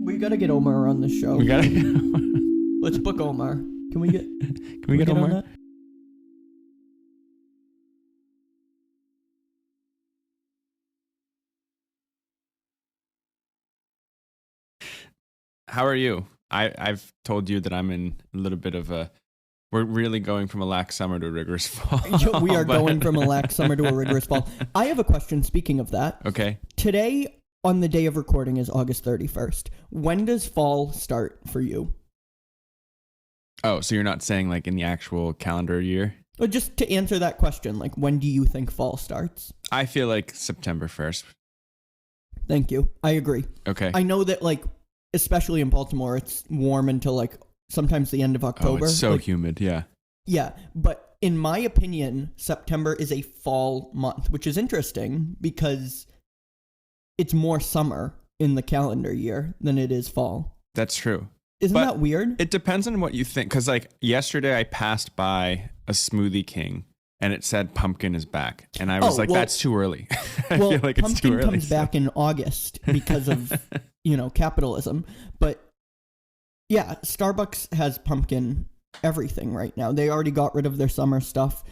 We gotta get Omar on the show. We gotta. Let's book Omar. Can we get? Can we get on Omar? that? How are you? I've told you that I'm in a little bit of a. We're really going from a lax summer to a rigorous fall. We are going from a lax summer to a rigorous fall. I have a question. Speaking of that, Okay. today on the day of recording is August 31st. When does fall start for you? Oh, so you're not saying like in the actual calendar year? Or just to answer that question, like when do you think fall starts? I feel like September 1st. Thank you. I agree. Okay. I know that like, especially in Baltimore, it's warm until like sometimes the end of October. Oh, it's so like, humid. Yeah. Yeah, but in my opinion, September is a fall month, which is interesting because it's more summer in the calendar year than it is fall. That's true. Isn't But that weird? It depends on what you think. Because like yesterday I passed by a Smoothie King and it said pumpkin is back. And I was that's too early. I well, feel like it's too pumpkin early. comes back in August because of, capitalism. But yeah, Starbucks has pumpkin everything right now. They already got rid of their summer stuff.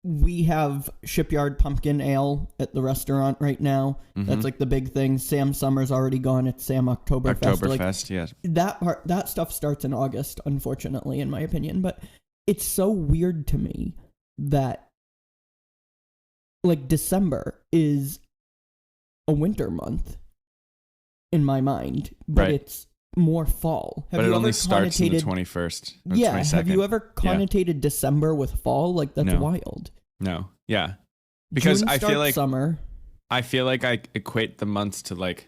We have Shipyard Pumpkin Ale at the restaurant right now. Mm-hmm. That's like the big thing. Sam Summer's already gone. It's Sam Oktoberfest. Oktoberfest, yes. That stuff starts in August, unfortunately, in my opinion. But it's so weird to me that like December is a winter month in my mind, but Right. it's more fall. But it only starts on the 21st. Or Yeah, 22nd. have you ever connotated December with fall? Like that's No. wild. No. Yeah. Because June I feel starts like summer. I feel like I equate the months to like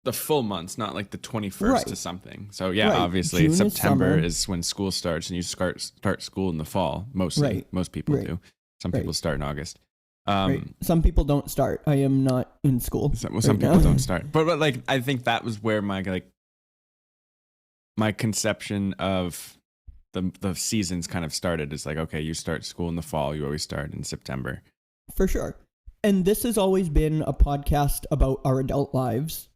the full months, not like the 21st Right. to something. So yeah, Right. obviously June is September summer. is when school starts and you start school in the fall. Mostly. Right. Most people Right. do. Some Right. people start in August. Right. Some people don't start. I am not in school. Some right people now. don't start. But like I think that was where my conception of the seasons kind of started. Is like, okay, you start school in the fall, you always start in September. For sure. And this has always been a podcast about our adult lives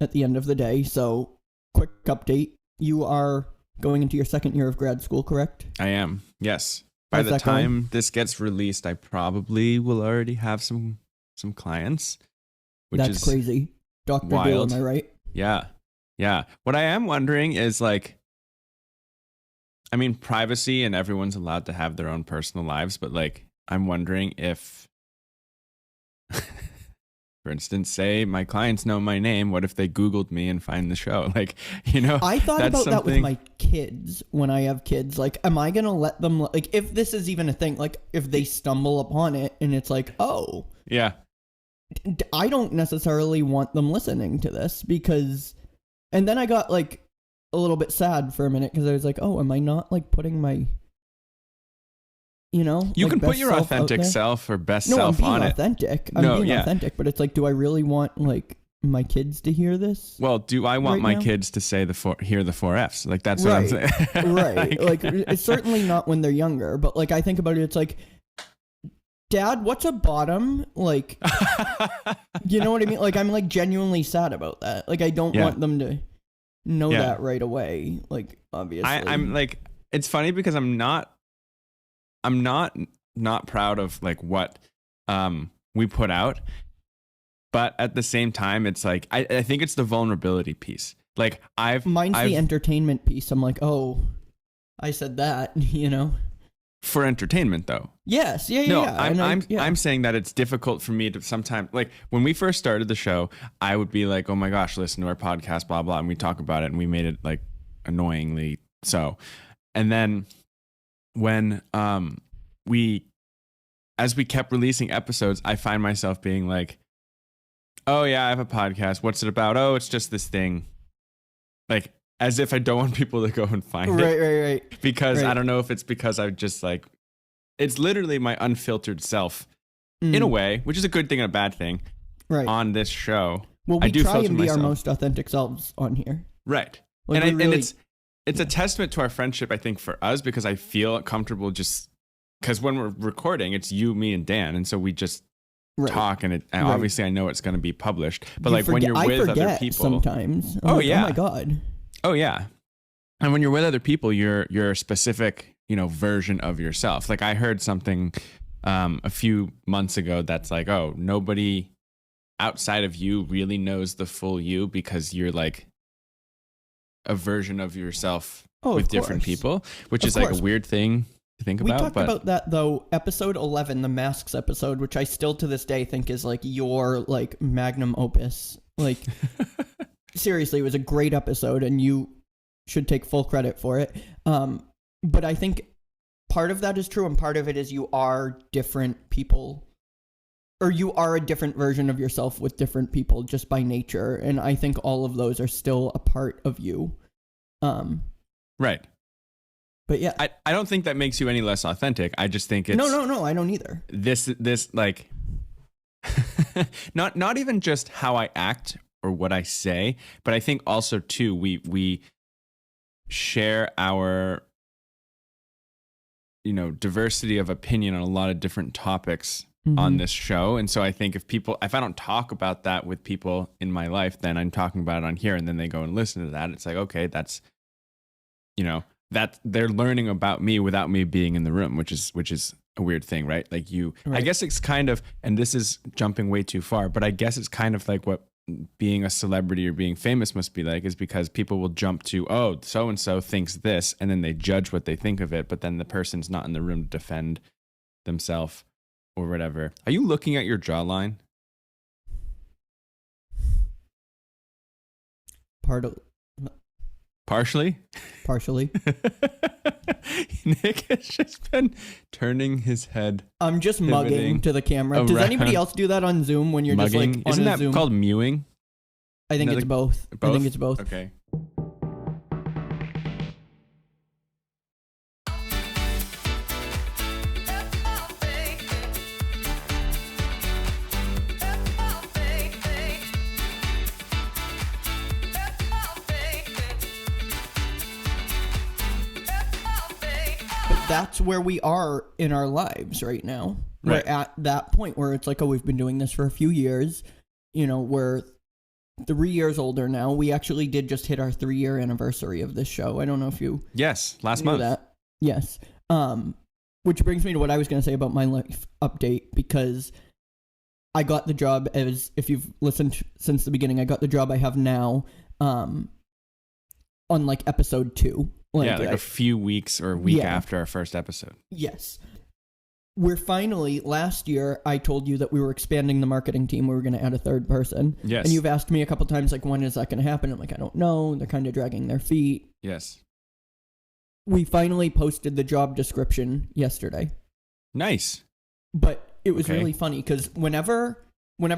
at the end of the day. So, quick update. You are going into your second year of grad school, correct? I am. Yes. By How's the that time this gets released, I probably will already have some clients, which That's is crazy. Dr. wild. Bill, am I right? Yeah. Yeah. What I am wondering is like, I mean, privacy and everyone's allowed to have their own personal lives, but like, I'm wondering if, for instance, say my clients know my name. What if they Googled me and find the show? Like, I thought that's about that with something- my kids when I have kids. Like, am I going to let them, like, if this is even a thing, like, if they stumble upon it and it's like, oh, Yeah. I don't necessarily want them listening to this because, and then I got like a little bit sad for a minute because I was like, oh, am I not like putting my, You like, can put best your self out authentic there? self or best No, self I'm being on it. authentic. I'm No, being yeah. authentic, but it's like, do I really want like my kids to hear this? Well, do I want right my now? kids to say hear the 4 F's? Like that's what I'm Right. saying. Right. Like, it's certainly not when they're younger, but like I think about it, it's like, Dad, what's a bottom? Like, you know what I mean? Like, I'm like genuinely sad about that. Like, I don't Yeah. want them to know Yeah. that right away. Like, obviously. I'm like, it's funny because I'm not proud of like what we put out, but at the same time, it's like I think it's the vulnerability piece. Like Mine's the entertainment piece. I'm like, oh, I said that, for entertainment though. Yes, yeah. No, yeah. I'm saying that it's difficult for me to sometimes, like when we first started the show, I would be like, oh my gosh, listen to our podcast, blah, blah. And we talk about it and we made it like annoyingly so. And then when as we kept releasing episodes, I find myself being like, oh yeah, I have a podcast. What's it about? Oh, it's just this thing. Like as if I don't want people to go and find it. Right. Because Right. I don't know if it's because I just like, it's literally my unfiltered self in a way, which is a good thing and a bad thing Right. on this show. Well, I we do try filter and be our myself. most authentic selves on here. Right. Like, and we really- it's a testament to our friendship, I think, for us, because I feel comfortable just because when we're recording, it's you, me, and Dan. And so we just talk, and obviously I know it's going to be published, but You like when you're I with other forget people sometimes. Oh, like, yeah. Oh my God. Oh yeah. And when you're with other people, you're a specific, version of yourself. Like I heard something a few months ago that's like, oh, nobody outside of you really knows the full you, because you're like a version of yourself with different people, which is like a weird thing to think about. We talked about that though, episode 11, the masks episode, which I still to this day think is like your like magnum opus. Like seriously, it was a great episode and you should take full credit for it. But I think part of that is true, and part of it is you are different people, or you are a different version of yourself with different people just by nature. And I think all of those are still a part of you. Right. But yeah, I don't think that makes you any less authentic. I just think it's no, I don't either. This like not even just how I act or what I say, but I think also too we share our diversity of opinion on a lot of different topics on this show. And so I think if I don't talk about that with people in my life, then I'm talking about it on here, and then they go and listen to that. It's like, okay, that's that they're learning about me without me being in the room, which is a weird thing, right? Like I guess it's kind of, and this is jumping way too far, but I guess it's kind of like what being a celebrity or being famous must be like, is because people will jump to, oh, so-and-so thinks this, and then they judge what they think of it, but then the person's not in the room to defend themselves or whatever. Are you looking at your jawline? Partially? Nick has just been turning his head. I'm just mugging to the camera. Does anybody else do that on Zoom when you're mugging? Just like on Isn't that Zoom? called mewing? I think it's both. I think it's both. Okay. That's where we are in our lives right now. Right. We're at that point where it's like, oh, we've been doing this for a few years. We're 3 years older now. We actually did just hit our 3-year anniversary of this show. I don't know if you last knew month. That. Yes. Which brings me to what I was going to say about my life update, because I got the job, as if you've listened since the beginning, I got the job I have now on like episode 2. Like a few weeks or a week after our first episode. Yes. We're finally, last year, I told you that we were expanding the marketing team. We were going to add a third person. Yes. And you've asked me a couple times, like, when is that going to happen? I'm like, I don't know. They're kind of dragging their feet. Yes. We finally posted the job description yesterday. Nice. But it was really funny because whenever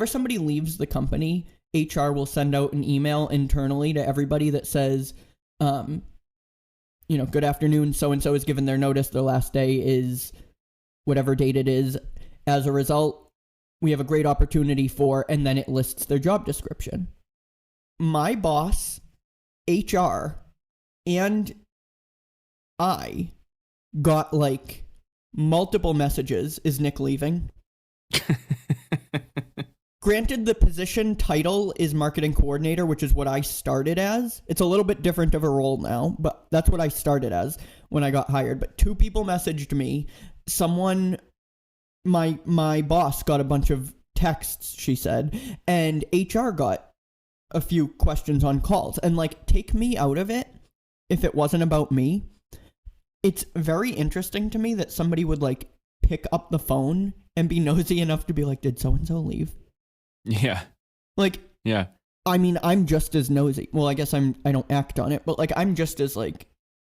somebody leaves the company, HR will send out an email internally to everybody that says, good afternoon, so-and-so has given their notice. Their last day is whatever date it is. As a result, we have a great opportunity for, and then it lists their job description. My boss, HR, and I got like multiple messages. Is Nick leaving? Granted, the position title is marketing coordinator, which is what I started as. It's a little bit different of a role now, but that's what I started as when I got hired. But 2 people messaged me. Someone, my boss got a bunch of texts, she said, and HR got a few questions on calls. And like, take me out of it if it wasn't about me. It's very interesting to me that somebody would like pick up the phone and be nosy enough to be like, did so-and-so leave? Yeah. Like, yeah. I mean, I'm just as nosy. Well, I guess I don't act on it, but like, I'm just as like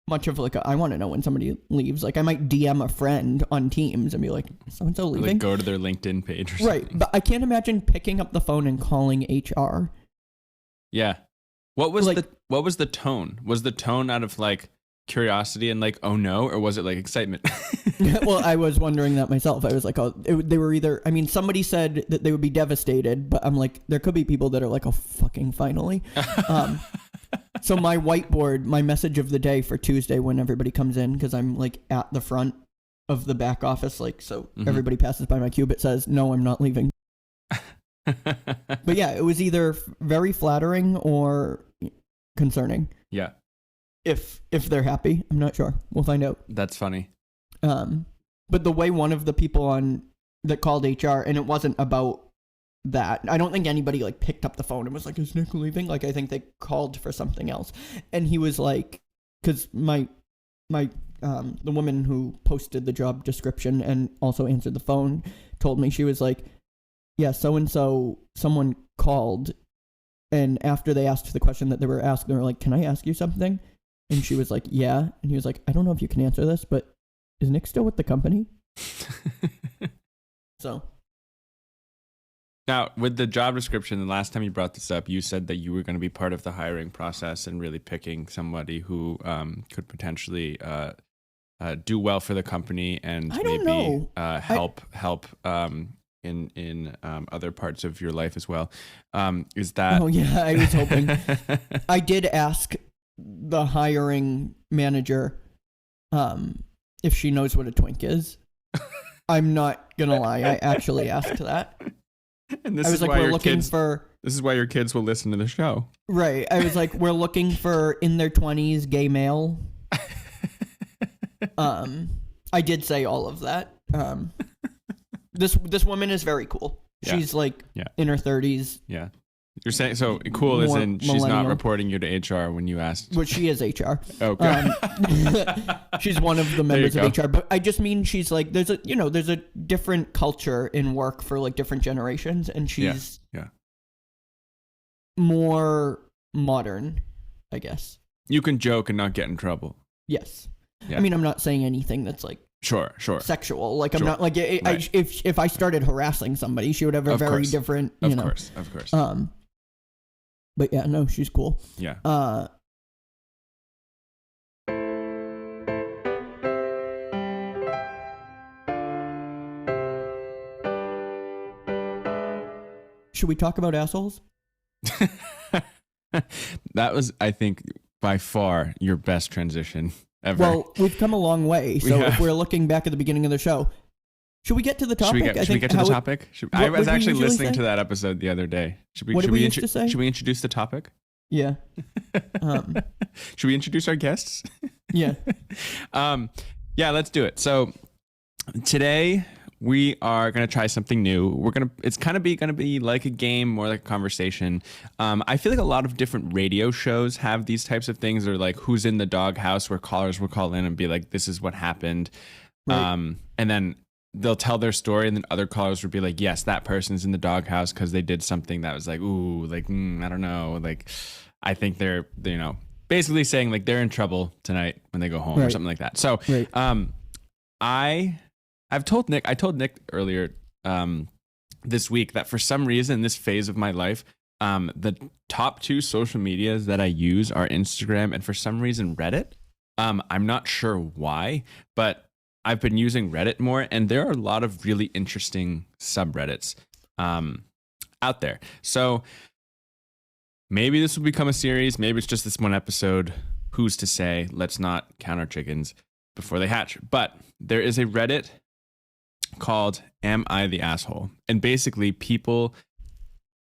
much of like, I want to know when somebody leaves. Like, I might DM a friend on Teams and be like, so-and-so leaving? Like, go to their LinkedIn page or something. Right. But I can't imagine picking up the phone and calling HR. Yeah. What was the tone? Was the tone out of like curiosity and like, oh no, or was it like excitement? Well, I was wondering that myself. I was like, oh, they were either, I mean, somebody said that they would be devastated, but I'm like, there could be people that are like, oh, fucking finally. So my whiteboard, my message of the day for Tuesday when everybody comes in, because I'm like at the front of the back office, like, so everybody passes by my cube, it says, no, I'm not leaving. But yeah, it was either very flattering or concerning. Yeah. If they're happy, I'm not sure. We'll find out. That's funny. But the way one of the people that called HR, and it wasn't about that. I don't think anybody like picked up the phone and was like, "Is Nick leaving?" Like, I think they called for something else, and he was like, because the woman who posted the job description and also answered the phone told me, she was like, "Yeah, so and so, someone called, and after they asked the question that they were asking, they were like, 'Can I ask you something?' And she was like, 'Yeah,' and he was like, 'I don't know if you can answer this, but is Nick still with the company?'" So. Now, with the job description, the last time you brought this up, you said that you were going to be part of the hiring process and really picking somebody who could potentially do well for the company and maybe help in other parts of your life as well. Is that? Oh yeah, I was hoping. I did ask the hiring manager if she knows what a twink is. I'm not gonna lie, I actually asked that. And this I was is like, why we're looking for. This is why your kids will listen to the show. Right. I was like, we're looking for in their 20s gay male. I did say all of that. This woman is very cool. Yeah. She's like in her 30s. Yeah. You're saying so cool as in she's millennial. Not reporting you to HR when you asked. Well, she is HR. Okay. She's one of the members of HR, but I just mean she's like there's a different culture in work for like different generations, and she's more modern, I guess. You can joke and not get in trouble. Yes. Yeah. I mean, I'm not saying anything that's like sure sexual. Like I'm not like if I started harassing somebody, she would have a very different. Of course. But yeah, no, she's cool. Yeah. Should we talk about assholes? That was, I think, by far your best transition ever. Well, we've come a long way. So if we're looking back at the beginning of the show, should we get to the topic? Should we get to the topic? I was actually listening to that episode the other day. Should we introduce the topic? Yeah. Should we introduce our guests? Yeah. Yeah, let's do it. So today we are going to try something new. It's kind of going to be like a game, more like a conversation. I feel like a lot of different radio shows have these types of things. Or like Who's in the Doghouse, where callers will call in and be like, this is what happened. Right. And then they'll tell their story, and then other callers would be like, yes, that person's in the doghouse because they did something that was like, ooh, like, I don't know. Like, I think they're, basically saying like they're in trouble tonight when they go home or something like that. So, I told Nick earlier this week that for some reason, this phase of my life, the top two social medias that I use are Instagram and for some reason Reddit. I'm not sure why, but I've been using Reddit more, and there are a lot of really interesting subreddits out there. So maybe this will become a series. Maybe it's just this one episode. Who's to say? Let's not count our chickens before they hatch. But there is a Reddit called Am I the Asshole? And basically people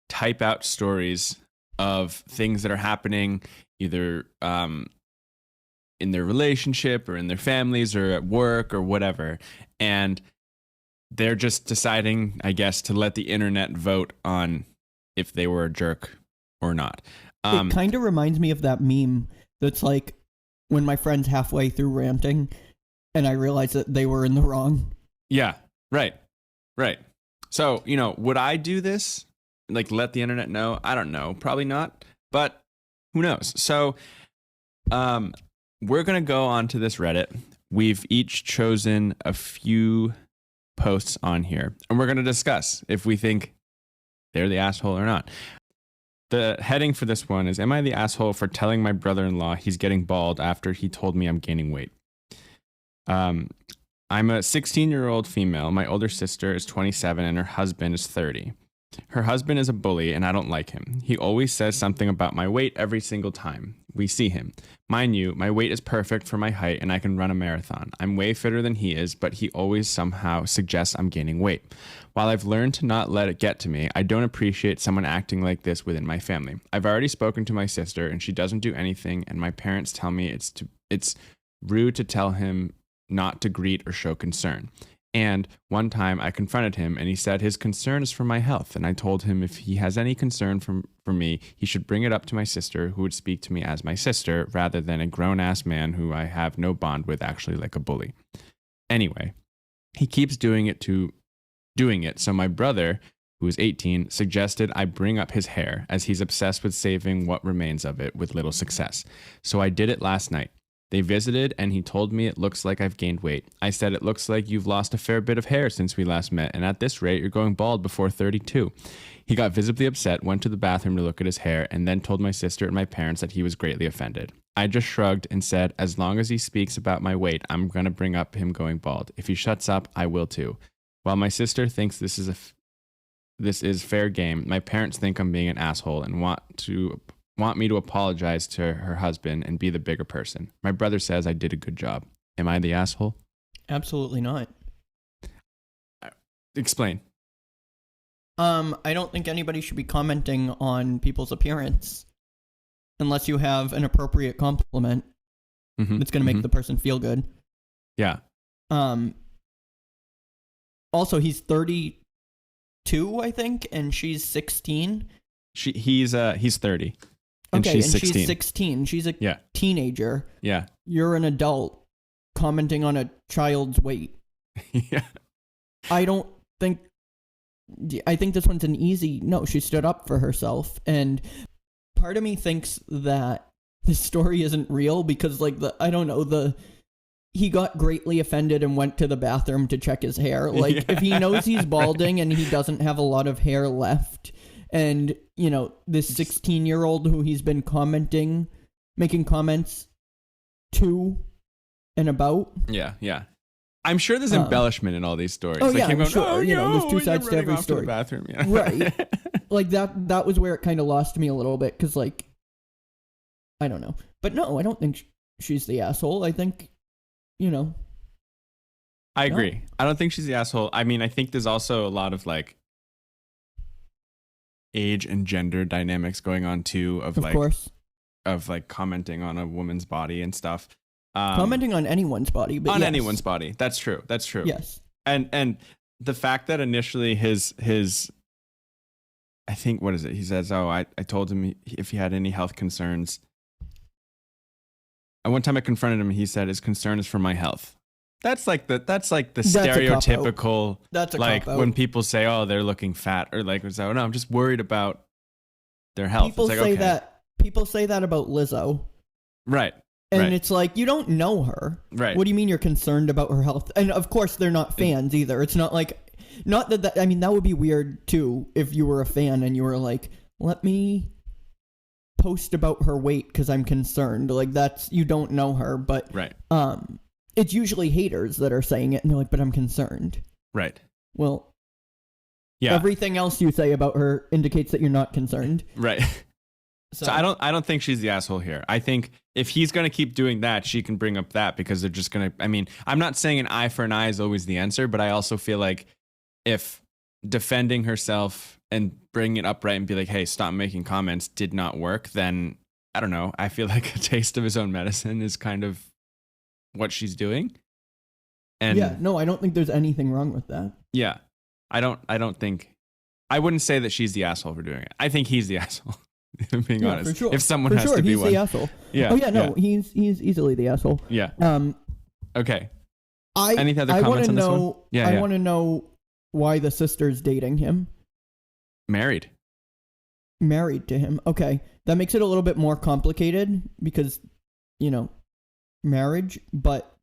type out stories of things that are happening either in their relationship or in their families or at work or whatever. And they're just deciding, I guess, to let the internet vote on if they were a jerk or not. It kind of reminds me of that meme that's like when my friend's halfway through ranting and I realize that they were in the wrong. Yeah, right. So, would I do this? Like let the internet know? I don't know. Probably not, but who knows? So, we're going to go on to this Reddit. We've each chosen a few posts on here, and we're going to discuss if we think they're the asshole or not. The heading for this one is, Am I the asshole for telling my brother-in-law he's getting bald after he told me I'm gaining weight? I'm a 16-year-old female. My older sister is 27 and her husband is 30. Her husband is a bully and I don't like him. He always says something about my weight every single time we see him. Mind you, my weight is perfect for my height and I can run a marathon. I'm way fitter than he is, but he always somehow suggests I'm gaining weight. While I've learned to not let it get to me, I don't appreciate someone acting like this within my family. I've already spoken to my sister and she doesn't do anything, and my parents tell me it's rude to tell him not to greet or show concern. And one time I confronted him and he said his concern is for my health. And I told him if he has any concern for me, he should bring it up to my sister, who would speak to me as my sister rather than a grown ass man who I have no bond with, actually like a bully. Anyway, he keeps doing it. So my brother, who is 18, suggested I bring up his hair as he's obsessed with saving what remains of it with little success. So I did it last night. They visited and he told me it looks like I've gained weight. I said it looks like you've lost a fair bit of hair since we last met, and at this rate you're going bald before 32. He got visibly upset, went to the bathroom to look at his hair, and then told my sister and my parents that he was greatly offended. I just shrugged and said, as long as he speaks about my weight, I'm going to bring up him going bald. If he shuts up, I will too. While my sister thinks this is fair game, my parents think I'm being an asshole and want me to apologize to her husband and be the bigger person. My brother says I did a good job. Am I the asshole? Absolutely not. Explain. I don't think anybody should be commenting on people's appearance unless you have an appropriate compliment that's going to make the person feel good. Yeah. Also, he's 32, I think, and she's 16. He's 30. And okay, she's 16. She's 16. She's a teenager. Yeah. You're an adult commenting on a child's weight. Yeah. I think this one's an easy, no, she stood up for herself. And part of me thinks that this story isn't real because, like, he got greatly offended and went to the bathroom to check his hair. Like, if he knows he's balding and he doesn't have a lot of hair left, and, you know, this 16-year-old who he's been making comments to and about. Yeah, yeah. I'm sure there's embellishment in all these stories. Oh, like yeah, I'm sure. There's two sides to every story. To the bathroom, yeah. Right. Like, that was where it kind of lost me a little bit, because, like, I don't know. But no, I don't think she's the asshole. I think, I agree. I don't think she's the asshole. I mean, I think there's also a lot of, like, age and gender dynamics going on too, of course, commenting on a woman's body and stuff. Commenting on anyone's body, but anyone's body. That's true. Yes. And the fact that initially his I think, what is it? He says, I told him if he had any health concerns. And one time I confronted him and he said his concern is for my health. That's like the stereotypical. That's a like cop-out. When people say, "Oh, they're looking fat," or like, "Oh no, I'm just worried about their health." People say that. People say that about Lizzo, right? And it's like, you don't know her, right? What do you mean you're concerned about her health? And of course, they're not fans either. It's not like, not that. I mean, that would be weird too if you were a fan and you were like, "Let me post about her weight because I'm concerned." Like, that's, you don't know her, but right. It's usually haters that are saying it, and they're like, but I'm concerned. Right. Well, yeah. Everything else you say about her indicates that you're not concerned. Right. So I don't think she's the asshole here. I think if he's going to keep doing that, she can bring up that, because they're just going to, I mean, I'm not saying an eye for an eye is always the answer, but I also feel like if defending herself and bringing it up right and be like, hey, stop making comments did not work, then I don't know. I feel like a taste of his own medicine is kind of what she's doing. And yeah, no, I don't think there's anything wrong with that. Yeah. I wouldn't say that she's the asshole for doing it. I think he's the asshole. I'm being honest. For sure. If someone has to be he's one. the asshole. Yeah. Oh yeah, no, yeah. He's easily the asshole. Yeah. Okay. Any other comments on this one? Yeah. I want to know why the sister's dating him. Married to him. Okay. That makes it a little bit more complicated because, marriage, but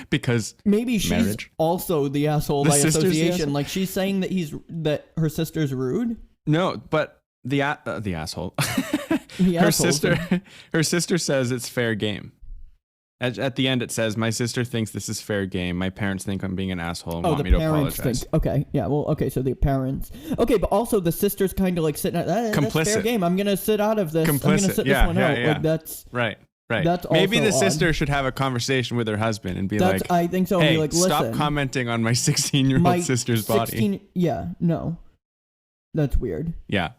because maybe she's marriage. Also the asshole by association. Like, she's saying that her sister's rude. No, but the asshole. Her sister says it's fair game. At the end, it says, "My sister thinks this is fair game. My parents think I'm being an asshole and Oh, want the me to parents apologize." think. Okay, yeah. Well, okay. So the parents. Okay, but also the sister's kind of like sitting at that's Complicit. fair game. I'm gonna sit out of this. I'm gonna Complicit. sit Yeah, this one yeah, out. yeah. Like that's Right. That's Maybe also the odd. sister should have a conversation with her husband and be That's like, I think so. "Hey, Be like, listen, stop commenting on my 16-year-old my sister's body." Yeah, no, that's weird. Yeah.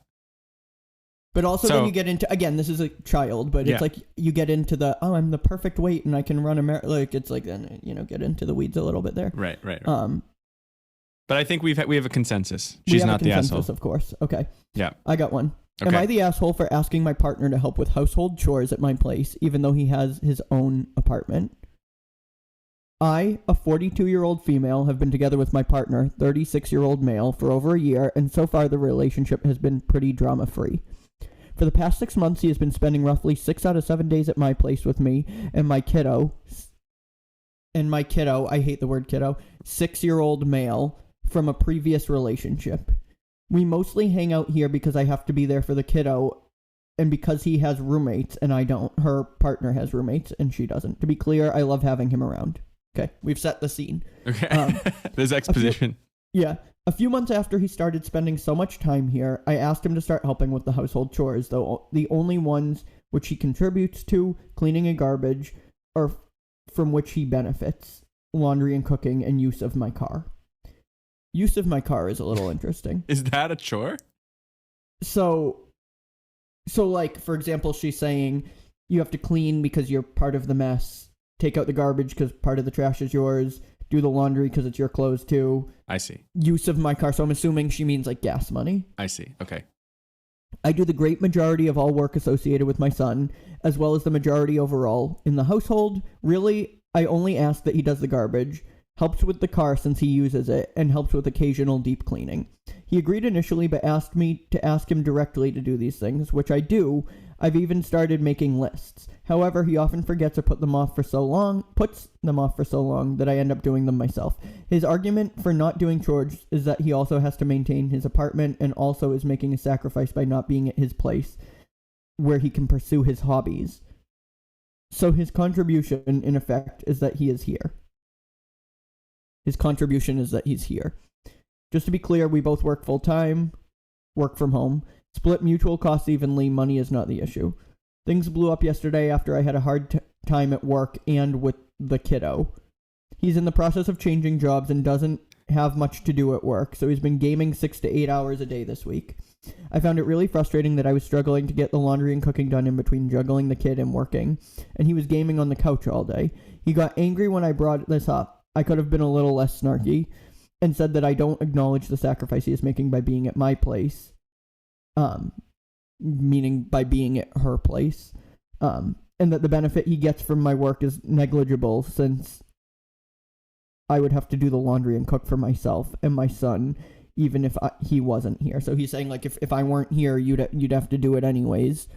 But also So- then you get into, again, this is a child, but Yeah. it's like you get into the, I'm the perfect weight and I can run a like it's like then get into the weeds a little bit there. Right. But I think we have a consensus. We She's have a not the consensus, asshole. of course. Okay. Yeah. I got one. Am Okay. I the asshole for asking my partner to help with household chores at my place, even though he has his own apartment? I, a 42-year-old female, have been together with my partner, 36-year-old male, for over a year, and so far the relationship has been pretty drama-free. For the past 6 months, he has been spending roughly 6 out of 7 days at my place with me and my kiddo. I hate the word kiddo, 6-year-old male from a previous relationship. We mostly hang out here because I have to be there for the kiddo and because he has roommates and I don't. Her partner has roommates and she doesn't. To be clear, I love having him around. Okay, we've set the scene. Okay. There's exposition. Yeah. A few months after he started spending so much time here, I asked him to start helping with the household chores, though the only ones which he contributes to, cleaning and garbage, are from which he benefits, laundry and cooking, and use of my car. Use of my car is a little interesting. Is that a chore? So like, for example, she's saying you have to clean because you're part of the mess, take out the garbage because part of the trash is yours, do the laundry because it's your clothes too. I see. Use of my car. So I'm assuming she means like gas money. I see. Okay. I do the great majority of all work associated with my son, as well as the majority overall in the household. Really, I only ask that he does the garbage, helps with the car since he uses it, and helps with occasional deep cleaning. He agreed initially, but asked me to ask him directly to do these things, which I do. I've even started making lists. However, he often forgets or puts them off for so long that I end up doing them myself. His argument for not doing chores is that he also has to maintain his apartment and also is making a sacrifice by not being at his place where he can pursue his hobbies. So his contribution, in effect, is that he is here. His contribution is that he's here. Just to be clear, we both work full-time, work from home, split mutual costs evenly, money is not the issue. Things blew up yesterday after I had a hard time at work and with the kiddo. He's in the process of changing jobs and doesn't have much to do at work, so he's been gaming 6 to 8 hours a day this week. I found it really frustrating that I was struggling to get the laundry and cooking done in between juggling the kid and working, and he was gaming on the couch all day. He got angry when I brought this up. I could have been a little less snarky and said that I don't acknowledge the sacrifice he is making by being at my place, meaning by being at her place, and that the benefit he gets from my work is negligible since I would have to do the laundry and cook for myself and my son even if he wasn't here. So he's saying like if I weren't here, you'd have to do it anyways.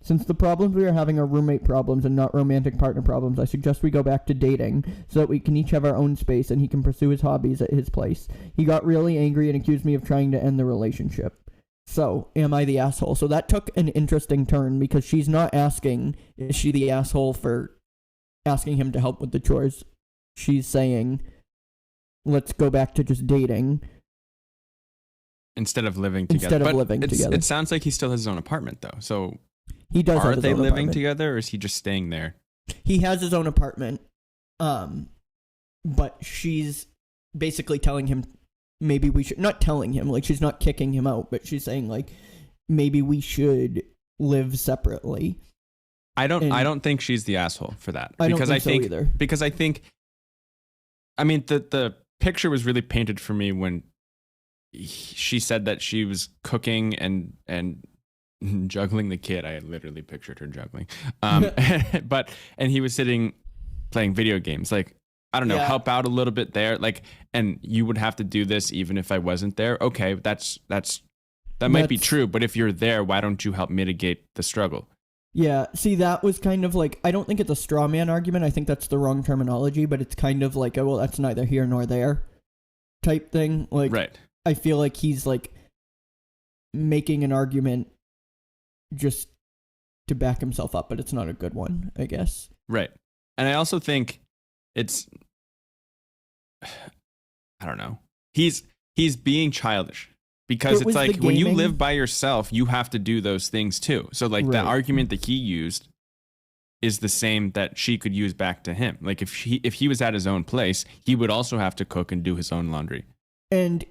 Since the problems we are having are roommate problems and not romantic partner problems, I suggest we go back to dating so that we can each have our own space and he can pursue his hobbies at his place. He got really angry and accused me of trying to end the relationship. So, am I the asshole? So that took an interesting turn because she's not asking, is she the asshole for asking him to help with the chores? She's saying, let's go back to just dating. Instead of living together. Together. It sounds like he still has his own apartment, though. So he does. Are have his they own living apartment. together, or is he just staying there? He has his own apartment, but she's basically telling him maybe we should, not telling him, like she's not kicking him out, but she's saying like maybe we should live separately. I don't think she's the asshole for that. Because I think so either. Because I think, I mean, the picture was really painted for me when she said that she was cooking and juggling the kid. I literally pictured her juggling. And he was sitting playing video games. Like, I don't know, help out a little bit there. Like, and you would have to do this even if I wasn't there. Okay, that might be true. But if you're there, why don't you help mitigate the struggle? Yeah, see, that was kind of like, I don't think it's a straw man argument. I think that's the wrong terminology, but it's kind of like, well, that's neither here nor there type thing. Like, right. I feel like he's like making an argument just to back himself up, but it's not a good one, I guess. Right. And I also think it's, I don't know. He's being childish because it's like when you live by yourself, you have to do those things too. So like the argument that he used is the same that she could use back to him. Like if he was at his own place, he would also have to cook and do his own laundry. And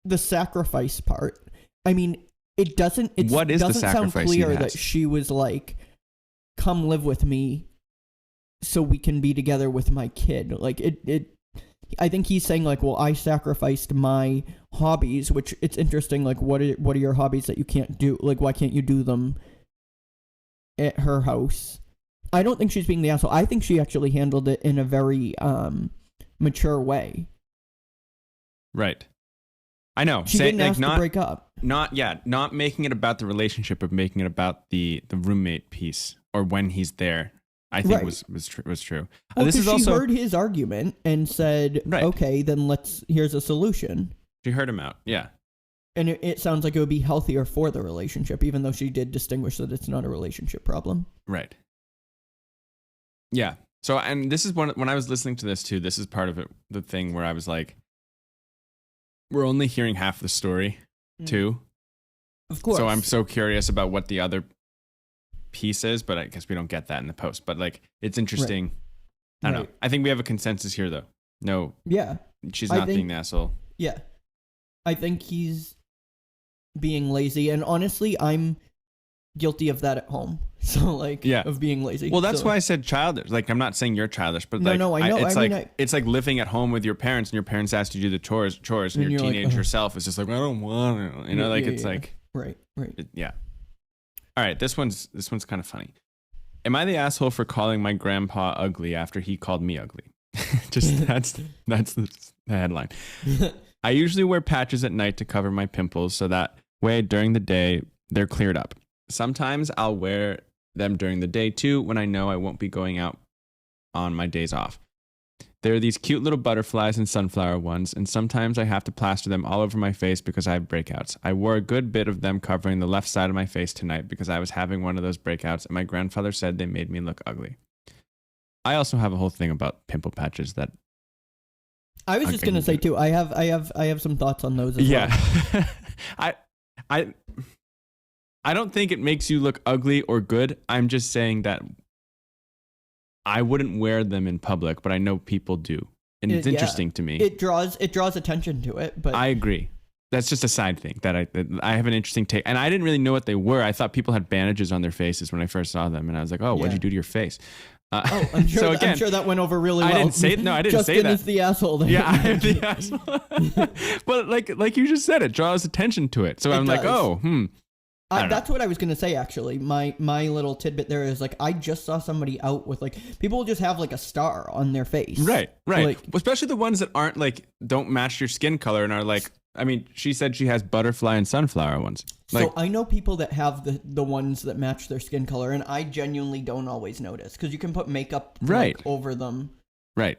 the sacrifice part, I mean, it doesn't sound clear that she was like, come live with me so we can be together with my kid. Like I think he's saying like, well, I sacrificed my hobbies, which it's interesting. Like, what are your hobbies that you can't do? Like, why can't you do them at her house? I don't think she's being the asshole. I think she actually handled it in a very mature way. Right. I know. She didn't ask to break up. Not making it about the relationship, but making it about the roommate piece or when he's there. I think was true. Well, this is she heard his argument and said, okay, then here's a solution. She heard him out. Yeah. And it sounds like it would be healthier for the relationship, even though she did distinguish that it's not a relationship problem. Right. Yeah. So, and this is when I was listening to this too, this is part of it, the thing where I was like, we're only hearing half the story too. Of course. So I'm so curious about what the other piece is, but I guess we don't get that in the post. But like, it's interesting. Right. I don't know. I think we have a consensus here though. No. Yeah. She's not being the asshole. Yeah. I think he's being lazy. And honestly, I'm guilty of that at home. So like, of being lazy. Well, that's why I said childish. Like, I'm not saying you're childish, but I know. It's like living at home with your parents, and your parents ask you to do the chores, and your teenage like, yourself is just like, I don't want to. You know, like it's like right. Yeah. All right, this one's kind of funny. Am I the asshole for calling my grandpa ugly after he called me ugly? Just that's the headline. I usually wear patches at night to cover my pimples, so that way during the day they're cleared up. Sometimes I'll wear them during the day too when I know I won't be going out on my days off. There are these cute little butterflies and sunflower ones, and sometimes I have to plaster them all over my face because I have breakouts. I wore a good bit of them covering the left side of my face tonight because I was having one of those breakouts, and my grandfather said they made me look ugly. I also have a whole thing about pimple patches that I was just gonna say too. I have some thoughts on those as well. I don't think it makes you look ugly or good. I'm just saying that I wouldn't wear them in public, but I know people do. And it's interesting to me. It draws attention to it, but I agree. That's just a side thing that I have an interesting take. And I didn't really know what they were. I thought people had bandages on their faces when I first saw them. And I was like, oh, what'd you do to your face? I'm sure, I'm sure that went over really well. I didn't say that. Justin is the asshole there. Yeah, I am the asshole. But like you just said, it draws attention to it. So I'm like, that's what I was gonna say. Actually, my little tidbit there is like I just saw somebody out with like people just have like a star on their face. Right. Like, especially the ones that aren't like don't match your skin color and are like. I mean, she said she has butterfly and sunflower ones. Like, so I know people that have the ones that match their skin color, and I genuinely don't always notice because you can put makeup over them. Right.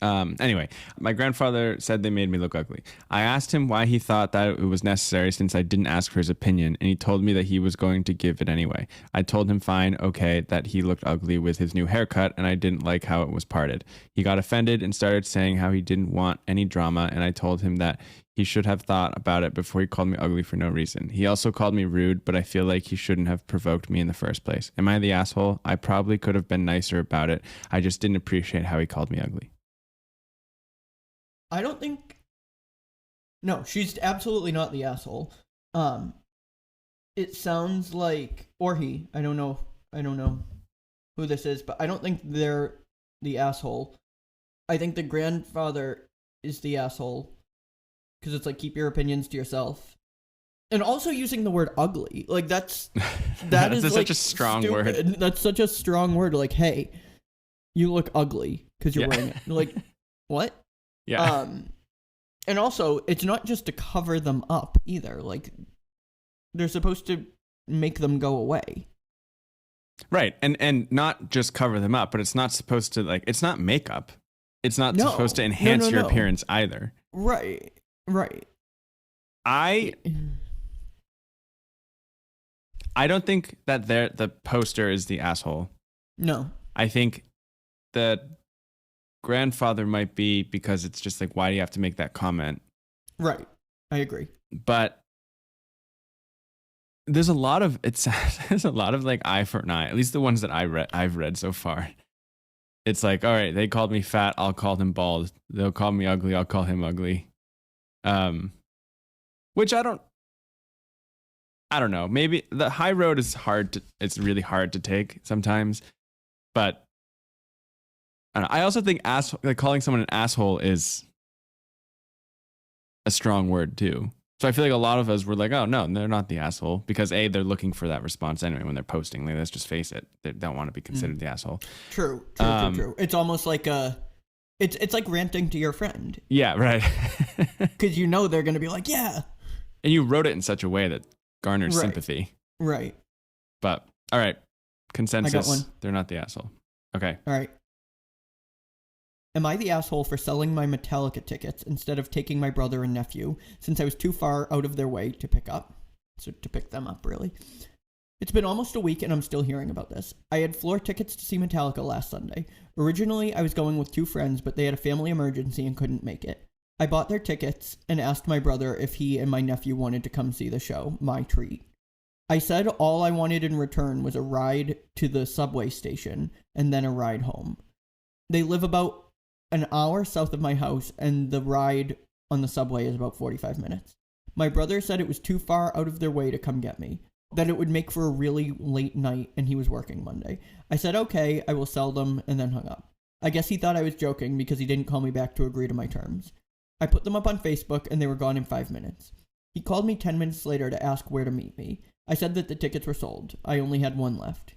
Anyway, my grandfather said they made me look ugly. I asked him why he thought that it was necessary since I didn't ask for his opinion, and he told me that he was going to give it anyway. I told him fine, okay, that he looked ugly with his new haircut, and I didn't like how it was parted. He got offended and started saying how he didn't want any drama, and I told him that he should have thought about it before he called me ugly for no reason. He also called me rude, but I feel like he shouldn't have provoked me in the first place. Am I the asshole? I probably could have been nicer about it. I just didn't appreciate how he called me ugly. I don't think... No, she's absolutely not the asshole. It sounds like... Or he. I don't know who this is, but I don't think they're the asshole. I think the grandfather is the asshole. Because it's like, keep your opinions to yourself. And also using the word ugly. Like, that is like such a strong word. That's such a strong word. Like, hey, you look ugly because you're wearing it. Like, what? Yeah. And also, it's not just to cover them up either. Like, they're supposed to make them go away. Right. And not just cover them up, but it's not supposed to, like, it's not makeup. It's not supposed to enhance your appearance either. Right. I don't think that the poster is the asshole. No. I think the grandfather might be, because it's just like, why do you have to make that comment? Right. I agree. But there's a lot of like eye for an eye, at least the ones that I've read so far. It's like, all right, they called me fat, I'll call them bald. They'll call me ugly, I'll call him ugly. Which I don't know. Maybe the high road is it's really hard to take sometimes. But I don't know. I also think calling someone an asshole is a strong word too. So I feel like a lot of us were like, oh no, they're not the asshole, because they're looking for that response anyway when they're posting. Like, let's just face it, they don't want to be considered the asshole. True. It's almost like it's like ranting to your friend. Yeah, right. Because they're going to be like, yeah. And you wrote it in such a way that garners sympathy. Right. But all right, consensus. I got one. They're not the asshole. Okay. All right. Am I the asshole for selling my Metallica tickets instead of taking my brother and nephew, since I was too far out of their way to pick them up, really? It's been almost a week and I'm still hearing about this. I had floor tickets to see Metallica last Sunday. Originally, I was going with 2 friends, but they had a family emergency and couldn't make it. I bought their tickets and asked my brother if he and my nephew wanted to come see the show. My treat. I said all I wanted in return was a ride to the subway station and then a ride home. They live about an hour south of my house, and the ride on the subway is about 45 minutes. My brother said it was too far out of their way to come get me, that it would make for a really late night, and he was working Monday. I said, okay, I will sell them, and then hung up. I guess he thought I was joking because he didn't call me back to agree to my terms. I put them up on Facebook, and they were gone in 5 minutes. He called me 10 minutes later to ask where to meet me. I said that the tickets were sold. I only had one left.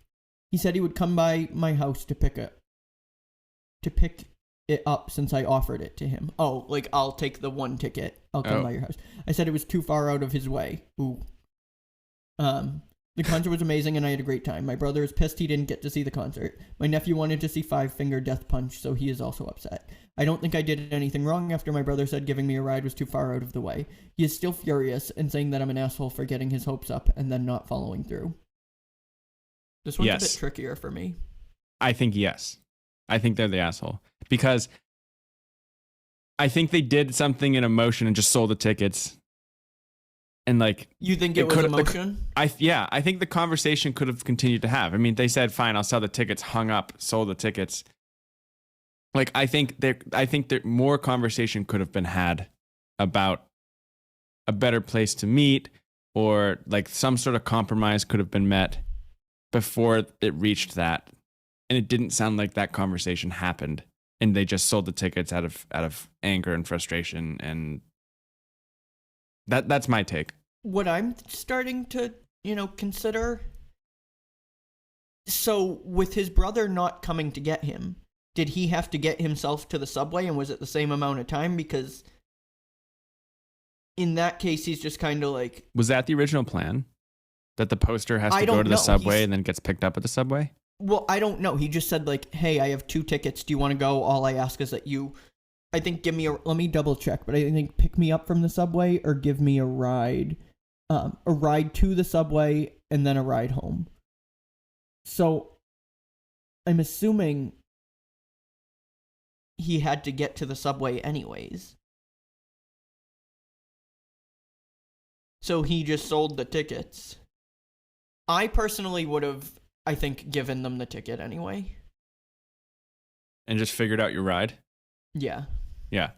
He said he would come by my house to pick it up since I offered it to him. Oh, like, I'll take the one ticket. I'll come by your house. I said it was too far out of his way. Ooh. The concert was amazing and I had a great time. My brother is pissed he didn't get to see the concert. My nephew wanted to see Five Finger Death Punch, so he is also upset. I don't think I did anything wrong after my brother said giving me a ride was too far out of the way. He is still furious and saying that I'm an asshole for getting his hopes up and then not following through. This one's a bit trickier for me. I think yes. I think they're the asshole. Because I think they did something in emotion and just sold the tickets. And like, you think it was emotion? I think the conversation could have continued to have. I mean, they said, fine, I'll sell the tickets, hung up, sold the tickets. Like, I think that more conversation could have been had about a better place to meet, or like some sort of compromise could have been met before it reached that. And it didn't sound like that conversation happened. And they just sold the tickets out of anger and frustration, and that's my take. What I'm starting to, consider. So with his brother not coming to get him, did he have to get himself to the subway, and was it the same amount of time? Because in that case, he's just kind of like... Was that the original plan? That the poster has to go to the subway and then gets picked up at the subway? Well, I don't know. He just said, like, hey, I have 2 tickets. Do you want to go? All I ask is that you, I think, let me double check, but I think pick me up from the subway or give me a ride to the subway and then a ride home. So I'm assuming he had to get to the subway anyways. So he just sold the tickets. I personally would have, I think, given them the ticket anyway. And just figured out your ride? Yeah. Yeah.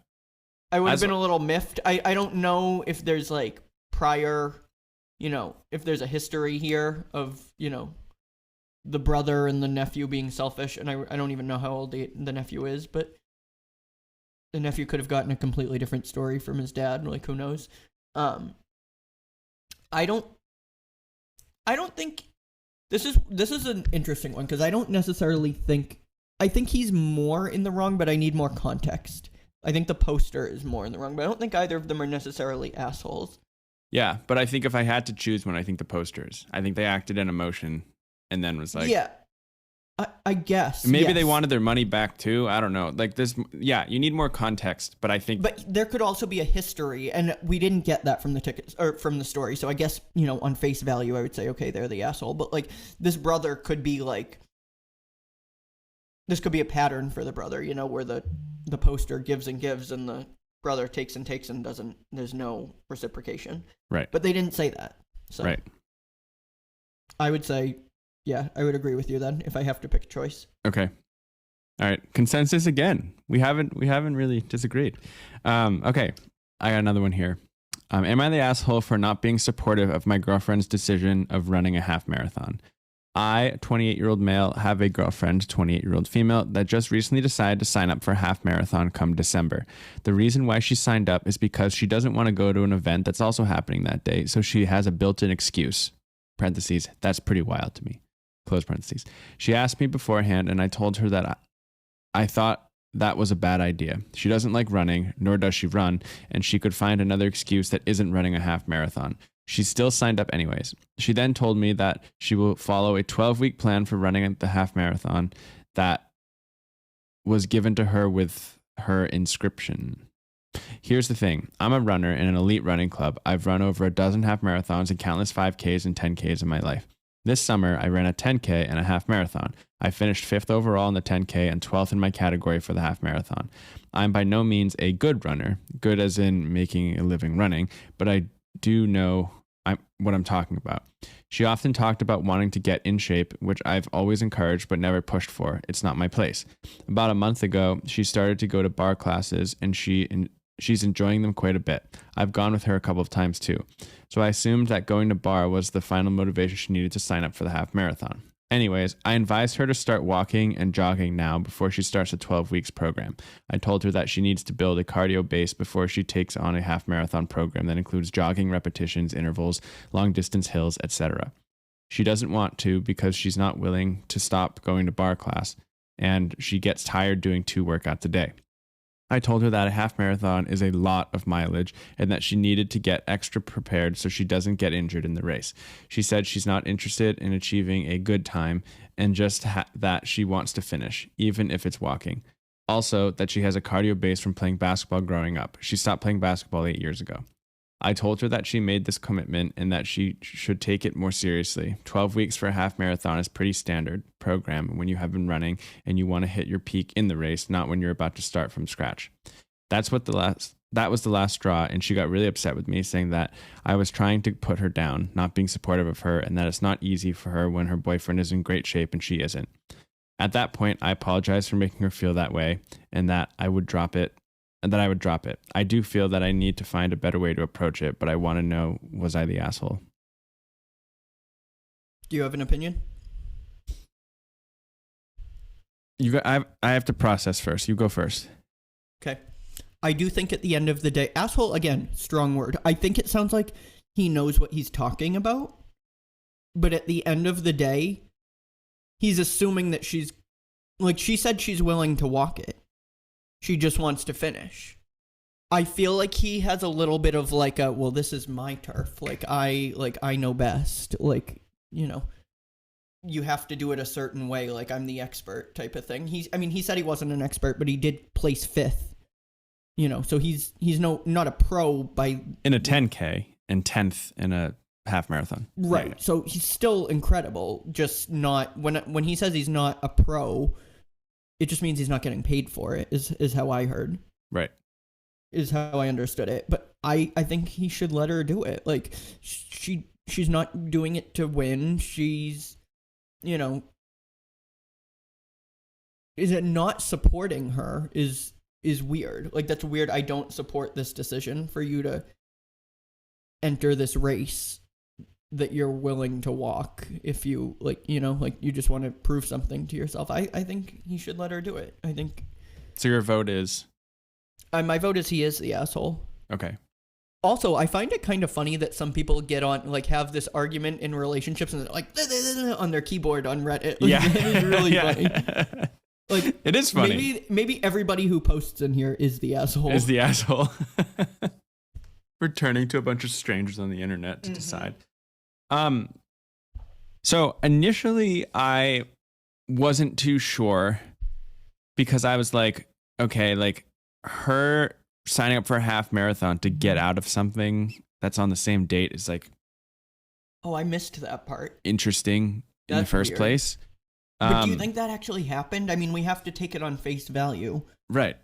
I would have been a little miffed. I don't know if there's like prior, if there's a history here of, the brother and the nephew being selfish. And I don't even know how old the nephew is, but the nephew could have gotten a completely different story from his dad. Like, who knows? I don't think this is an interesting one, because I don't necessarily think, I think he's more in the wrong, but I need more context. I think the poster is more in the wrong, but I don't think either of them are necessarily assholes. Yeah, but I think if I had to choose one, I think the posters. I think they acted in emotion and then was like... Yeah. I guess. Maybe yes. they wanted their money back too. I don't know. Like this, yeah, you need more context, but I think. But there could also be a history, and we didn't get that from the tickets or from the story. So I guess, you know, on face value, I would say, okay, they're the asshole. But like, this brother could be like, this could be a pattern for the brother, you know, where the poster gives and gives, and the brother takes and takes and doesn't. There's no reciprocation. Right. But they didn't say that. So Right. I would say, yeah, I would agree with you then if I have to pick a choice. Okay. All right. Consensus again. We haven't really disagreed. Okay. I got another one here. Am I the asshole for not being supportive of my girlfriend's decision of running a half marathon? I, 28-year-old male, have a girlfriend, 28-year-old female, that just recently decided to sign up for a half marathon come December. The reason why she signed up is because she doesn't want to go to an event that's also happening that day, so she has a built-in excuse. Parentheses, that's pretty wild to me. Close parentheses. She asked me beforehand, and I told her that I thought that was a bad idea. She doesn't like running, nor does she run, and she could find another excuse that isn't running a half marathon. She still signed up anyways. She then told me that she will follow a 12-week plan for running the half marathon that was given to her with her inscription. Here's the thing. I'm a runner in an elite running club. I've run over a dozen half marathons and countless 5Ks and 10Ks in my life. This summer, I ran a 10K and a half marathon. I finished 5th overall in the 10K and 12th in my category for the half marathon. I'm by no means a good runner, good as in making a living running, but I do know what I'm talking about. She often talked about wanting to get in shape, which I've always encouraged but never pushed for. It's not my place. About a month ago, she started to go to bar classes, and she's enjoying them quite a bit. I've gone with her a couple of times too. So I assumed that going to bar was the final motivation she needed to sign up for the half marathon. Anyways, I advised her to start walking and jogging now before she starts a 12 weeks program. I told her that she needs to build a cardio base before she takes on a half marathon program that includes jogging repetitions, intervals, long distance hills, etc. She doesn't want to because she's not willing to stop going to bar class, and she gets tired doing 2 workouts a day. I told her that a half marathon is a lot of mileage and that she needed to get extra prepared so she doesn't get injured in the race. She said she's not interested in achieving a good time and just that she wants to finish, even if it's walking. Also, that she has a cardio base from playing basketball growing up. She stopped playing basketball 8 years ago. I told her that she made this commitment and that she should take it more seriously. 12 weeks for a half marathon is pretty standard program when you have been running and you want to hit your peak in the race, not when you're about to start from scratch. That was the last straw, and she got really upset with me, saying that I was trying to put her down, not being supportive of her, and that it's not easy for her when her boyfriend is in great shape and she isn't. At that point, I apologized for making her feel that way and that I would drop it. I do feel that I need to find a better way to approach it, but I want to know, was I the asshole? Do you have an opinion? I have to process first. You go first. Okay. I do think at the end of the day, asshole, again, strong word. I think it sounds like he knows what he's talking about, but at the end of the day, he's assuming that she said she's willing to walk it. She just wants to finish. I feel like he has a little bit of like a, well, this is my turf. I know best. Like, you know, you have to do it a certain way. Like, I'm the expert type of thing. He said he wasn't an expert, but he did place 5th. You know, so he's not a pro by in a 10K and 10th in a half marathon. Right. Yeah. So he's still incredible. Just not when he says he's not a pro, it just means he's not getting paid for it, is how I heard. Right. Is how I understood it. But I think he should let her do it. Like, she's not doing it to win. She's, you know, is it not supporting her is weird. Like, that's weird. I don't support this decision for you to enter this race that you're willing to walk if you, like, you know, like, you just want to prove something to yourself. I think he should let her do it. I think. So your vote is? My vote is he is the asshole. Okay. Also, I find it kind of funny that some people get on, like, have this argument in relationships and they're like, on their keyboard on Reddit. Like, yeah. It's really funny. Like, it is funny. Maybe everybody who posts in here is the asshole. Is the asshole. We're turning to a bunch of strangers on the internet to decide. So initially I wasn't too sure because I was like, okay, like her signing up for a half marathon to get out of something that's on the same date is like, oh, I missed that part. Interesting in the first place. But do you think that actually happened? I mean, we have to take it on face value. Right.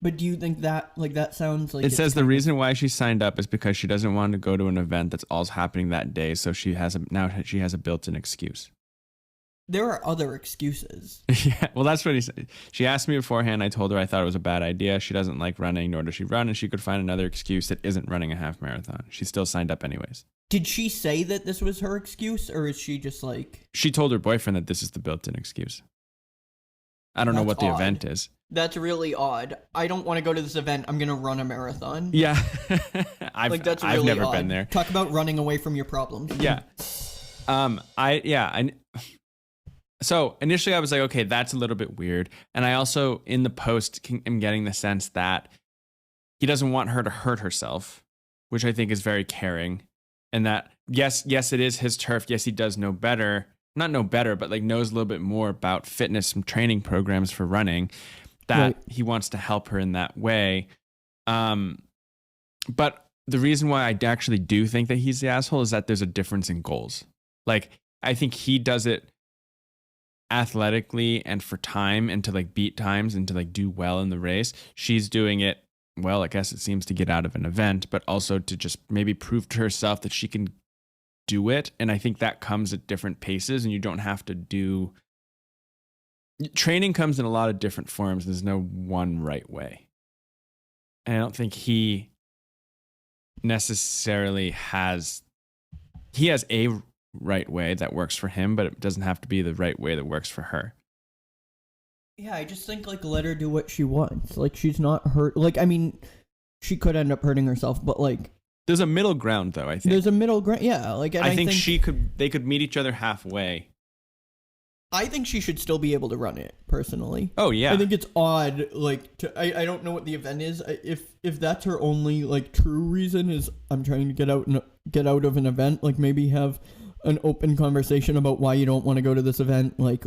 But do you think that, like, that sounds like... It says the reason why she signed up is because she doesn't want to go to an event that's all happening that day, so she has a built-in excuse. There are other excuses. Yeah, well, that's what he said. She asked me beforehand. I told her I thought it was a bad idea. She doesn't like running, nor does she run, and she could find another excuse that isn't running a half marathon. She still signed up anyways. Did she say that this was her excuse, or is she just like... She told her boyfriend that this is the built-in excuse. I don't know what the event is. That's really odd. I don't want to go to this event. I'm going to run a marathon. Yeah. I've never been there. Talk about running away from your problems. Yeah. So initially I was like, okay, that's a little bit weird. And I also, in the post, am getting the sense that he doesn't want her to hurt herself, which I think is very caring. And that, yes, it is his turf. Yes, he does know better. Not know better, but like knows a little bit more about fitness and training programs for running, that right. He wants to help her in that way. But the reason why I actually do think that he's the asshole is that there's a difference in goals. Like, I think he does it athletically and for time and to like beat times and to like do well in the race. She's doing it, well, I guess it seems to get out of an event, but also to just maybe prove to herself that she can do it. And I think that comes at different paces, and you don't have to do... Training comes in a lot of different forms. There's no one right way. And I don't think he necessarily has... He has a right way that works for him, but it doesn't have to be the right way that works for her. Yeah, I just think, like, let her do what she wants. Like, she's not hurt. Like, I mean, she could end up hurting herself, but, like... There's a middle ground, though, I think. There's a middle ground, yeah. Like, and I think they could meet each other halfway. I think she should still be able to run it, personally. Oh, yeah. I think it's odd, like, I don't know what the event is. If that's her only, like, true reason is I'm trying to get out of an event, like, maybe have an open conversation about why you don't want to go to this event, like...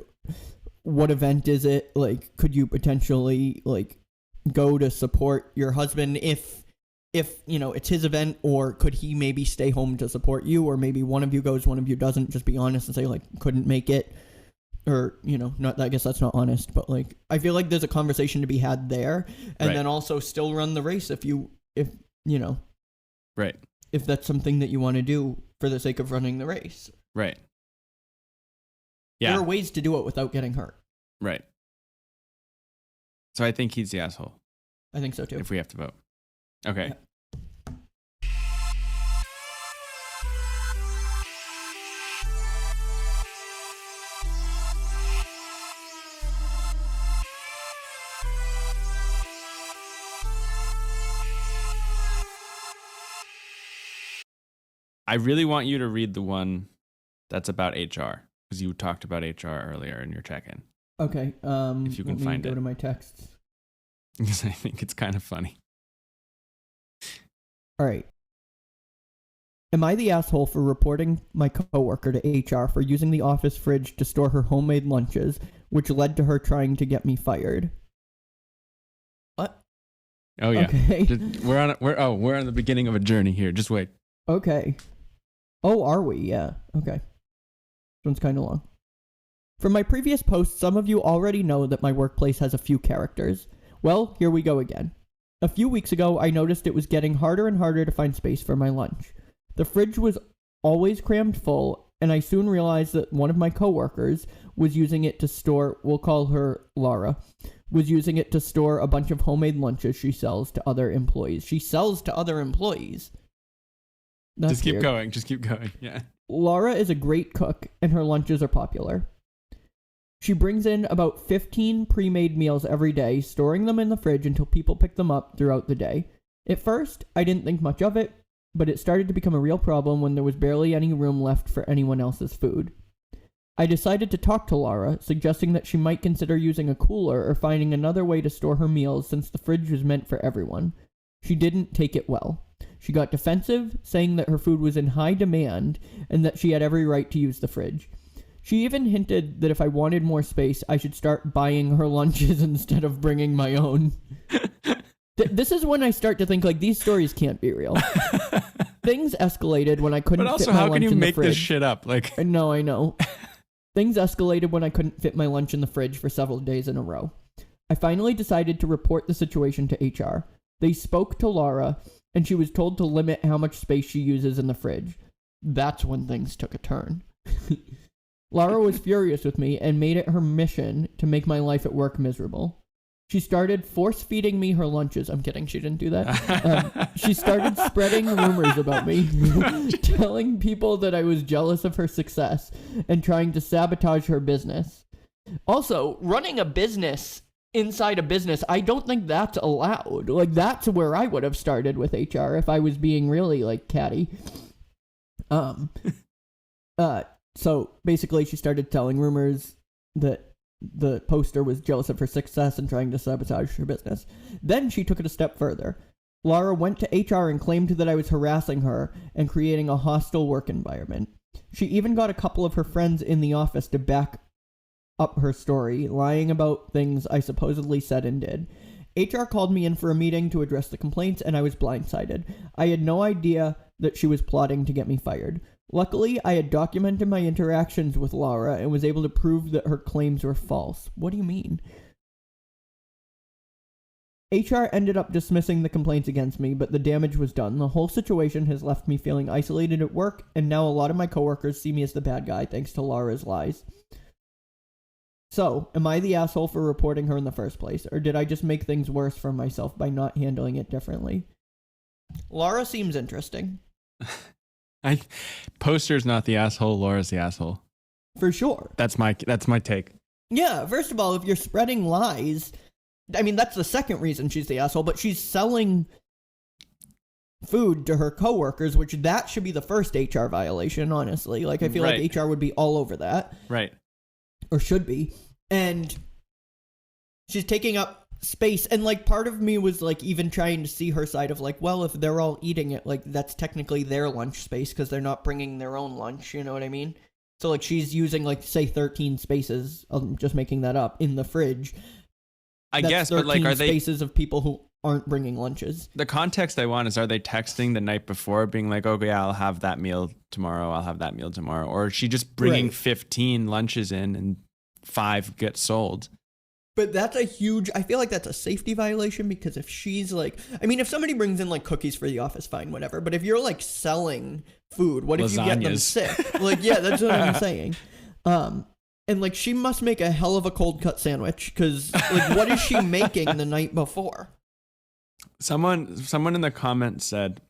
What event is it? Like, could you potentially, like, go to support your husband if, you know, it's his event, or could he maybe stay home to support you, or maybe one of you goes, one of you doesn't? Just be honest and say, like, couldn't make it, or, you know, not, I guess that's not honest, but, like, I feel like there's a conversation to be had there, and right. Then also still run the race if you know. Right. If that's something that you want to do for the sake of running the race. Right. Yeah. There are ways to do it without getting hurt. Right. So I think he's the asshole. I think so too. If we have to vote. Okay. Yeah. I really want you to read the one that's about HR. Because you talked about HR earlier in your check-in. Okay. If you can find it. Go to my texts. Because I think it's kind of funny. All right. Am I the asshole for reporting my coworker to HR for using the office fridge to store her homemade lunches, which led to her trying to get me fired? What? Oh yeah. Okay. We're on the beginning of a journey here. Just wait. Okay. Oh, are we? Yeah. Okay. This one's kind of long. From my previous post, some of you already know that my workplace has a few characters. Well, here we go again. A few weeks ago, I noticed it was getting harder and harder to find space for my lunch. The fridge was always crammed full, and I soon realized that one of my coworkers was using it to store, we'll call her Laura, was using it to store a bunch of homemade lunches she sells to other employees. She sells to other employees. That's Just keep weird. going. Just keep going. Yeah. Laura is a great cook, and her lunches are popular. She brings in about 15 pre-made meals every day, storing them in the fridge until people pick them up throughout the day. At first, I didn't think much of it, but it started to become a real problem when there was barely any room left for anyone else's food. I decided to talk to Laura, suggesting that she might consider using a cooler or finding another way to store her meals since the fridge was meant for everyone. She didn't take it well. She got defensive, saying that her food was in high demand and that she had every right to use the fridge. She even hinted that if I wanted more space, I should start buying her lunches instead of bringing my own. This is when I start to think, like, these stories can't be real. Things escalated when I couldn't fit my lunch in the fridge. But also, how can you make this shit up? Like, No, I know. Things escalated when I couldn't fit my lunch in the fridge for several days in a row. I finally decided to report the situation to HR. They spoke to Laura, and she was told to limit how much space she uses in the fridge. That's when things took a turn. Laura was furious with me and made it her mission to make my life at work miserable. She started force-feeding me her lunches. I'm kidding, she didn't do that. She started spreading rumors about me, telling people that I was jealous of her success and trying to sabotage her business. Also, running a business inside a business, I don't think that's allowed. Like, that's where I would have started with HR if I was being really, like, catty. So basically she started telling rumors that the poster was jealous of her success and trying to sabotage her business. Then she took it a step further. Laura went to HR and claimed that I was harassing her and creating a hostile work environment. She even got a couple of her friends in the office to back up her story, lying about things I supposedly said and did. HR called me in for a meeting to address the complaints, and I was blindsided. I had no idea that she was plotting to get me fired. Luckily, I had documented my interactions with Laura and was able to prove that her claims were false. What do you mean? HR ended up dismissing the complaints against me, but the damage was done. The whole situation has left me feeling isolated at work, and now a lot of my coworkers see me as the bad guy thanks to Laura's lies. So, am I the asshole for reporting her in the first place, or did I just make things worse for myself by not handling it differently? Laura seems interesting. Poster's not the asshole, Laura's the asshole. For sure. That's my take. Yeah, first of all, if you're spreading lies, I mean, that's the second reason she's the asshole, but she's selling food to her coworkers, which that should be the first HR violation, honestly. Like, I feel like HR would be all over that. Right. Or should be. And she's taking up space, and like part of me was like even trying to see her side of like, well, if they're all eating it, like that's technically their lunch space because they're not bringing their own lunch, you know what I mean? So like she's using like say 13 spaces, I'm just making that up, in the fridge. I guess, but like are they spaces of people who aren't bringing lunches? The context I want is, are they texting the night before being like, okay, I'll have that meal tomorrow, or is she just bringing 15 lunches in and 5 get sold? But that's a huge, I feel like that's a safety violation, because if she's like, I mean, if somebody brings in like cookies for the office, fine, whatever. But if you're like selling food, what if you get them sick? Like, yeah, that's what I'm saying. And like she must make a hell of a cold cut sandwich, because like what is she making the night before? Someone in the comments said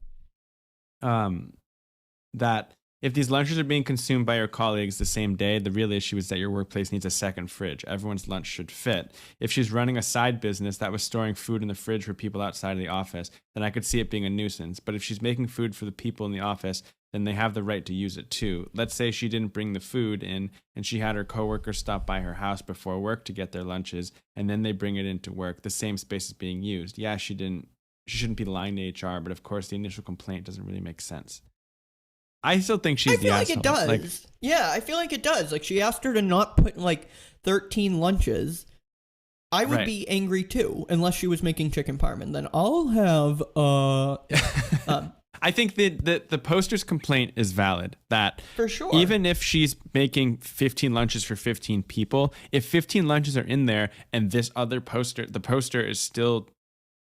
that if these lunches are being consumed by your colleagues the same day, the real issue is that your workplace needs a second fridge. Everyone's lunch should fit. If she's running a side business that was storing food in the fridge for people outside of the office, then I could see it being a nuisance. But if she's making food for the people in the office, then they have the right to use it too. Let's say she didn't bring the food in and she had her coworkers stop by her house before work to get their lunches, and then they bring it into work. The same space is being used. Yeah, she shouldn't be lying to HR, but of course the initial complaint doesn't really make sense. I still think she's the asshole. I feel like it does. Like, yeah, I feel like it does. Like, she asked her to not put, like, 13 lunches. I would be angry, too, unless she was making chicken parmen. Then I'll have, I think the poster's complaint is valid. That for sure. Even if she's making 15 lunches for 15 people, if 15 lunches are in there and this other the poster is still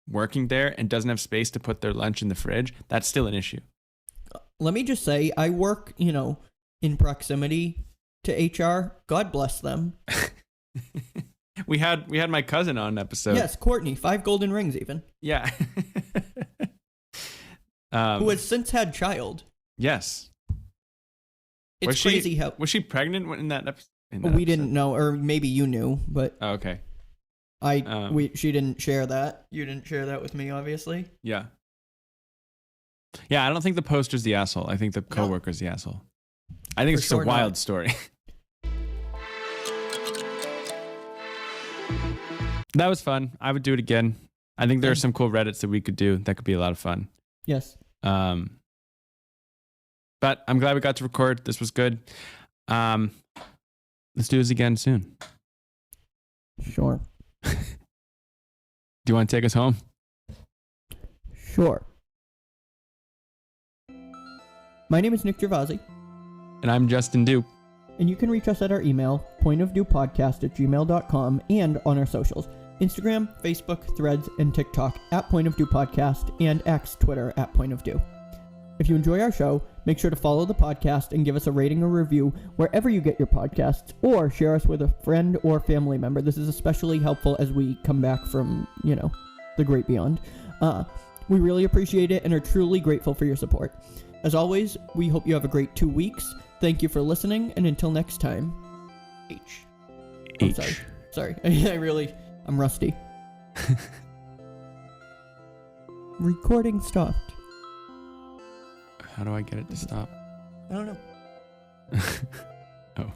working there and doesn't have space to put their lunch in the fridge, that's still an issue. Let me just say, I work, in proximity to HR. God bless them. We had my cousin on an episode. Yes, Courtney, 5 golden rings even. Yeah. Who has since had child. Yes. It's crazy how... Was she pregnant in that episode? We didn't know, or maybe you knew, but... Oh, okay. She didn't share that. You didn't share that with me, obviously. Yeah. Yeah, I don't think the poster's the asshole. I think the coworker's the asshole. I think it's just a wild story. That was fun. I would do it again. I think there are some cool Reddits that we could do. That could be a lot of fun. Yes. But I'm glad we got to record. This was good. Let's do this again soon. Sure. Do you want to take us home? Sure. My name is Nick Gervasi. And I'm Justin Dupe. And you can reach us at our email, pointofviewpodcast@gmail.com, and on our socials, Instagram, Facebook, Threads, and TikTok @pointofviewpodcast, and X Twitter @pointofview. If you enjoy our show, make sure to follow the podcast and give us a rating or review wherever you get your podcasts, or share us with a friend or family member. This is especially helpful as we come back from, the great beyond. We really appreciate it and are truly grateful for your support. As always, we hope you have a great 2 weeks. Thank you for listening, and until next time, H. H. Oh, sorry. I'm rusty. Recording stopped. How do I get it to stop? I don't know. Oh.